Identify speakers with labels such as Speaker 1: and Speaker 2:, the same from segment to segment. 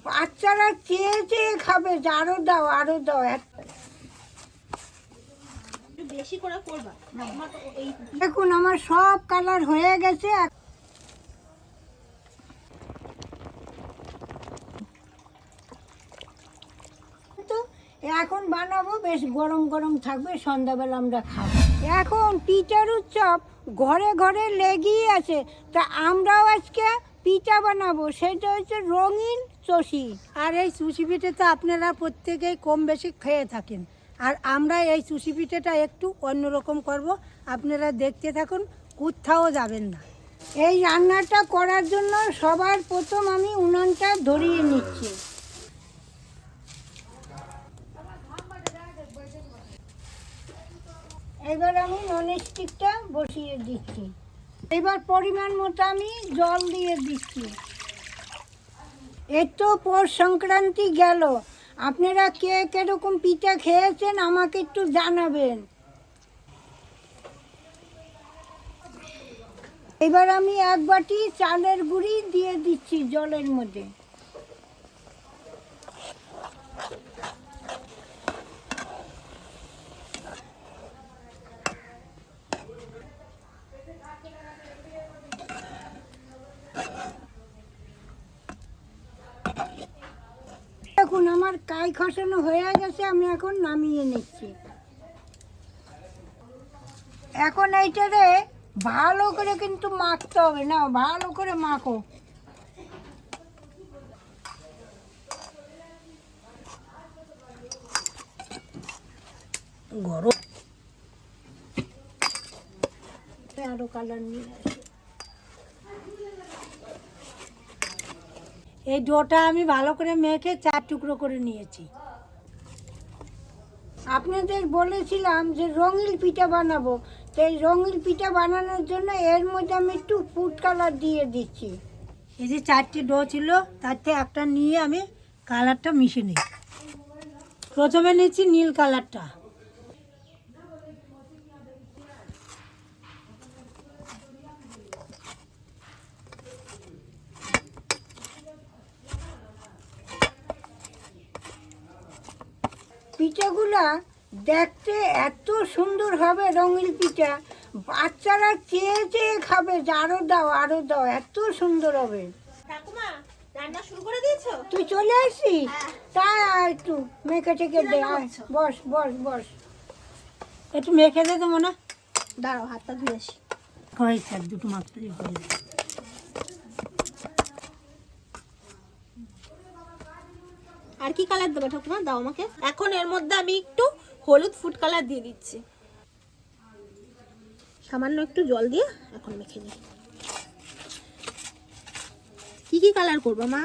Speaker 1: বাচ্চারা চেয়ে চেয়ে খাবে, যে আরো দাও আরো দাও।
Speaker 2: বেশি করে করবা।
Speaker 1: দেখুন আমার সব কালার হয়ে গেছে। এখন বানাবো, বেশ গরম গরম থাকবে, সন্ধ্যাবেলা আমরা খাবো। এখন পিঠার উৎসব ঘরে ঘরে লেগেই আছে, তা আমরাও আজকে পিঠা বানাবো, সেটা হচ্ছে রঙিন চষি।
Speaker 3: আর এই চুষি পিঠেটা আপনারা প্রত্যেকেই কম বেশি খেয়ে থাকেন, আর আমরা এই চুষি পিঠেটা একটু অন্যরকম করব। আপনারা দেখতে থাকুন, কোথাও যাবেন না।
Speaker 1: এই রান্নাটা করার জন্য সবার প্রথম আমি উনানটা ধরিয়ে নিচ্ছি। এবার আমি ননস্টিকটা বসিয়ে দিচ্ছি। এবার পরিমাণ মতো আমি জল দিয়ে দিচ্ছি। এই তো পৌষ সংক্রান্তি গেল, আপনারা কে কিরকম পিঠা খেয়েছেন আমাকে একটু জানাবেন। এবার আমি এক বাটি চালের গুঁড়ি দিয়ে দিচ্ছি জলের মধ্যে। দেখুন আমার কাই খসানো হয়ে গেছে, আমি এখন নামিয়ে নিচ্ছি। এখন এইটারে ভালো করে কিন্তু মাখতে হবে, না ভালো করে মাখো।
Speaker 3: গরম
Speaker 1: আরো কালার নিয়ে আসি।
Speaker 3: এই ডোটা আমি ভালো করে মেখে 4 টুকরো করে নিয়েছি।
Speaker 1: আপনাদের বলেছিলাম যে রঙিন পিঠা বানাবো, তো এই রঙিন পিঠা বানানোর জন্য এর মধ্যে আমি একটু ফুড কালার দিয়ে দিচ্ছি।
Speaker 3: এই যে 4টে ডো ছিল, তাতে একটা নিয়ে আমি কালারটা মিশিয়ে নিই। প্রথমে নিচ্ছি নীল কালারটা।
Speaker 1: পিঠাগুলা দেখতে এত সুন্দর হবে, রঙিন পিঠা, বাচ্চারা চেয়ে চেয়ে খাবে, যে আরো দাও আরো দাও, এত সুন্দর হবে।
Speaker 2: ঠাকুমা রান্না শুরু করে দিয়েছো?
Speaker 1: তুই চলে আসি, তাই একটু মেখে টেকে দে, আয়, বস বস বস।
Speaker 3: একটু মেখে দে দেবো না?
Speaker 2: দাঁড়াও, হাতটা ধুয়ে আসি।
Speaker 3: হয়েছে, আর দুটো মাত্রই হয়ে যাবে।
Speaker 2: আর কি কালার দেবে ঠাকুমা, দাও আমাকে। এখন এর মধ্যে আমি একটু হলুদ ফুড কালার দিয়ে দিচ্ছি, সামান্য একটু জল দিয়ে এখন মেখে নিই। কি কি কালার করবো মা?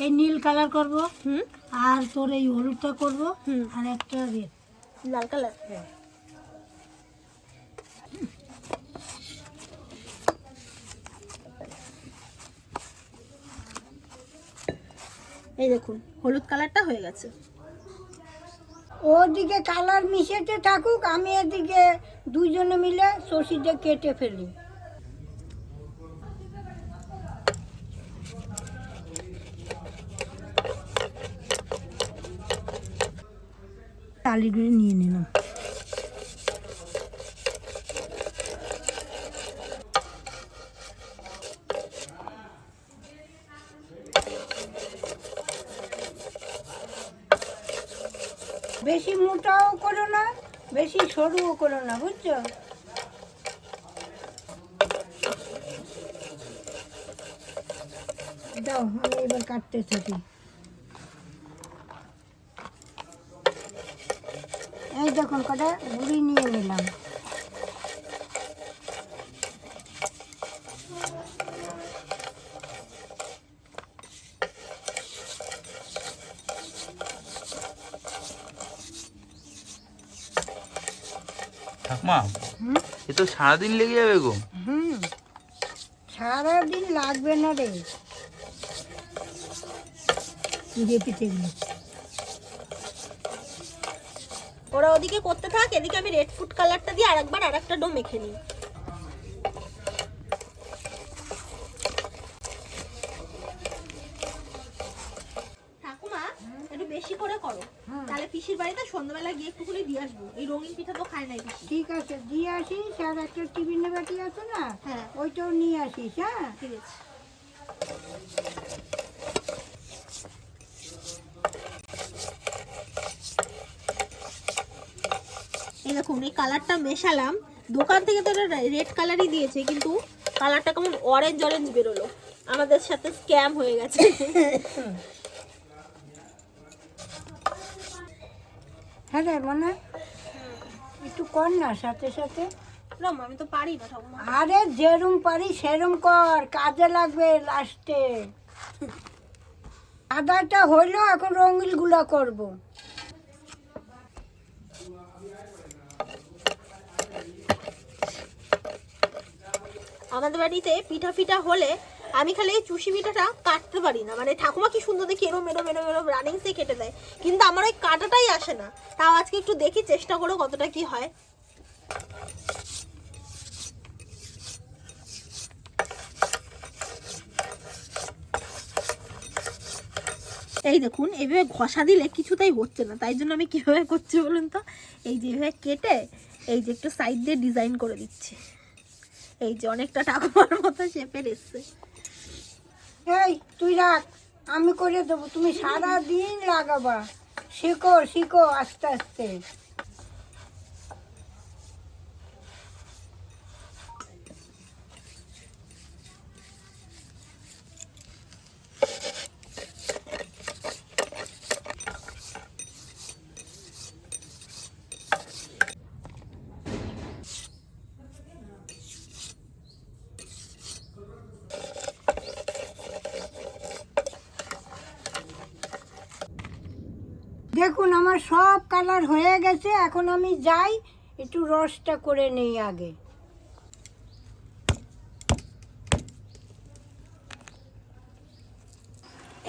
Speaker 3: এই নীল কালার করব,
Speaker 2: হুম,
Speaker 3: আর তোর এই হলুদটা করব,
Speaker 2: হুম,
Speaker 3: আর একটা রেড।
Speaker 2: লাল কালার। এই দেখুন হলুদ কালারটা হয়ে গেছে।
Speaker 1: ওদিকে কালার মিশাতে থাকুক, আমি এদিকে দুজনে মিলে সর্ষেটা কেটে ফেলি।
Speaker 3: টালিগুলো নিয়ে নিলাম।
Speaker 1: বেশি মোটাও করো না, বেশি সরুও করো না, বুঝছো? দাও আমি এবার কাটতে থাকি। এই দেখুন কটা গুঁড়ি নিয়ে নিলাম।
Speaker 4: ঠাকুমা, এ তো সারাদিন লেগে যাবে গো।
Speaker 1: সারাদিন লাগবে না রে।
Speaker 3: পিঠেগুলো
Speaker 2: ওরা ওদিকে করতে থাক, এদিকে আমি রেড ফুড কালারটা দিয়ে আরেকবার আরেকটা ডো মেখে নিই। বেশি করে করো, তাহলে পিসির বাড়িতে সন্ধ্যাবেলা গিয়ে একটুখানি দিয়ে আসবো। এই রঙিন পিঠা তো খায় নাই পিসি।
Speaker 1: ঠিক আছে, দিয়ে আসিস। আর একটা টিফিনে বাটি আছে না,
Speaker 2: হ্যাঁ
Speaker 1: ওইটাও নিয়ে আসিস। হ্যাঁ,
Speaker 2: ঠিক আছে। এই দেখুন এই কালারটা মেশালাম, দোকান থেকে তো রেড কালারই দিয়েছে, কিন্তু কালারটা কেমন অরেঞ্জ অরেঞ্জ বেরোলো, আমাদের সাথে স্ক্যাম হয়ে গেছে।
Speaker 1: হ্যাঁ রে মানে একটু কর না সাথে সাথে।
Speaker 2: আমি তো পারি না ঠাকুমা।
Speaker 1: আরে যেরম পারি সেরম কর, কাজে লাগবে লাস্টে। আদাটা হইলো, এখন রঙিন গুলা করবো।
Speaker 2: আমাদের বাড়িতে পিঠা ফিঠা হলে আমি খালি এই চুষি পিঠাটা কাটতে পারি না, মানে ঠাকুমা কি সুন্দর দেখি এরম এরম এরম এরম রানিং সে কেটে দেয়, কিন্তু আমার ওই কাটাটাই আসে না। তাও আজকে একটু দেখি, চেষ্টা করো কতটা কি হয়। এই দেখুন এভাবে ঘষা দিলে কিছুতেই হচ্ছে না, তাই জন্য আমি কিভাবে করছি বলুন তো, এই যে এভাবে কেটে এই যে একটু সাইড দিয়ে ডিজাইন করে দিচ্ছি। এই যে অনেকটা ঠাকুমার মতো শেপের এসছে।
Speaker 1: এই তুই রাখ, আমি করে দেবো, তুমি সারা দিন লাগাবা। শিখো শিখো আস্তে আস্তে। দেখুন আমার সব কালার হয়ে গেছে, এখন আমি যাই একটু রসটা করে নেই আগে।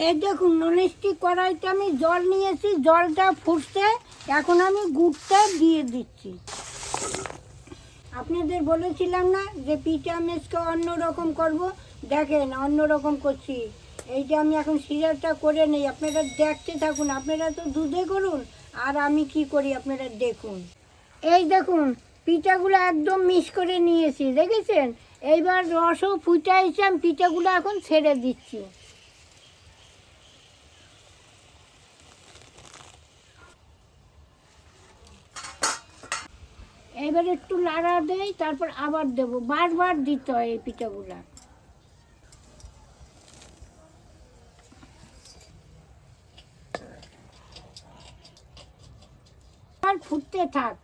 Speaker 1: এই দেখুন ননস্টিক কড়াইতে আমি জল নিয়েছি, জলটা ফুটছে, এখন আমি গুড়টা দিয়ে দিচ্ছি। আপনাদের বলেছিলাম না যে পিঠা মেজকে অন্যরকম করব, দেখেন অন্যরকম করছি। এইটা আমি এখন সিরাটা করে নেই, আপনারা দেখতে থাকুন। আপনারা তো দুধে করুন, আর আমি কি করি আপনারা দেখুন। এই দেখুন পিঠাগুলো একদম মিক্স করে নিয়েছি, দেখেছেন? এইবার রসও ফুটাইছে, আমি পিঠাগুলো এখন ছেড়ে দিচ্ছি। এবার একটু নাড়া দেই, তারপর আবার দেবো, বারবার দিতে হয় এই পিঠাগুলা। আর ফুটতে থাক।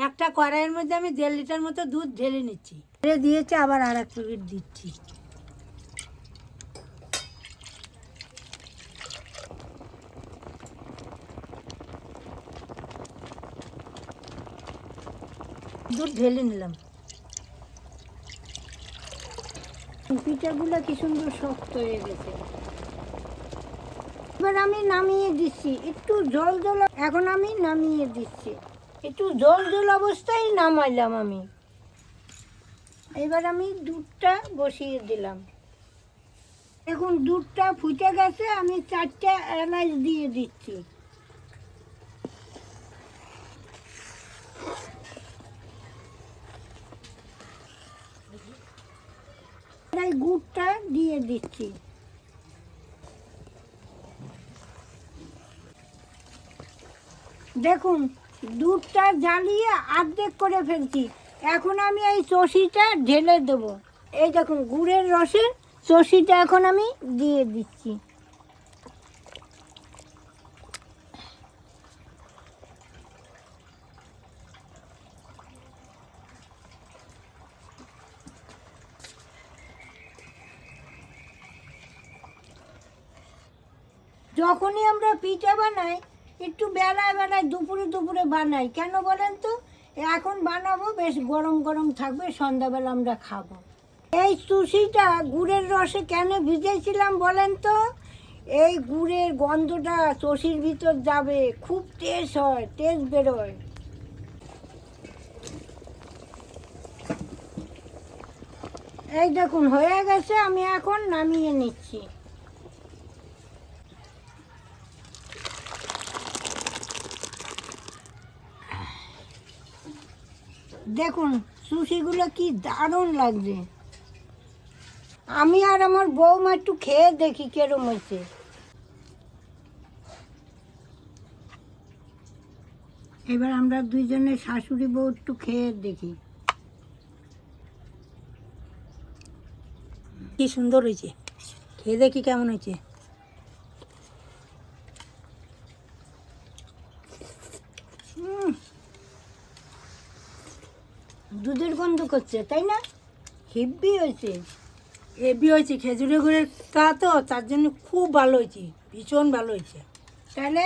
Speaker 3: একটা কড়াইয়ের মধ্যে আমি 1.5 লিটার মতো দুধ ঢেলে নিচ্ছি, ঢেলে দিয়েছি, আবার আর 1 প্যাকেট দিচ্ছি। দুধ ঢেলে নিলাম।
Speaker 1: পিঠাগুলো কি সুন্দর শক্ত হয়ে গেছে। এবার আমি নামিয়ে দিচ্ছি, একটু জল জল, এখন আমি নামিয়ে দিচ্ছি, একটু জল জল অবস্থায় নামাইলাম আমি। এবার আমি দুধটা বসিয়ে দিলাম। এখন দুধটা ফুটে গেছে, আমি 4টা এলাচ দিয়ে দিচ্ছি। এই গুড়টা দিয়ে দিচ্ছি। দেখুন দুধটা জ্বালিয়ে অর্ধেক করে ফেলছি, এখন আমি এই চষিটা ঢেলে দেবো। এই দেখুন গুড়ের রসের চষিটা এখন আমি দিয়ে দিচ্ছি। যখনই আমরা পিঠা বানাই একটু বেলায় বেলায় দুপুরে দুপুরে বানাই, কেন বলেন তো? এখন বানাবো, বেশ গরম গরম থাকবে, সন্ধ্যাবেলা আমরা খাবো। এই সুশিটা গুড়ের রসে কেন ভিজেছিলাম বলেন তো? এই গুড়ের গন্ধটা চষির ভিতর যাবে, খুব টেস্ট হয়, টেস্ট বেরোয়। এই দেখুন হয়ে গেছে, আমি এখন নামিয়ে নিচ্ছি। দেখুন সুশিগুলো কি দারুণ লাগছে। আমি আর আমার বৌমা একটু খেয়ে দেখি কেরম হয়েছে। এবার আমরা দুইজনে শাশুড়ি বউ একটু খেয়ে দেখি।
Speaker 3: কি সুন্দর হয়েছে, খেয়ে দেখি কেমন হয়েছে।
Speaker 1: দুধের গন্ধ করছে তাই না? হেব্বি হয়েছে।
Speaker 3: হেভি হয়েছে, খেজুরের গুড়ের তা তো তার জন্য খুব ভালো হয়েছে, ভীষণ ভালো হয়েছে।
Speaker 1: তাহলে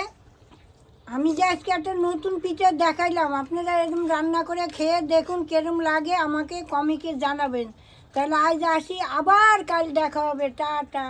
Speaker 1: আমি যে আজকে একটা নতুন পিঠা দেখাইলাম, আপনারা এরকম রান্না করে খেয়ে দেখুন কেরম লাগে, আমাকে কমিকে জানাবেন। তাহলে আজ আসি, আবার কাল দেখা হবে। টাটা।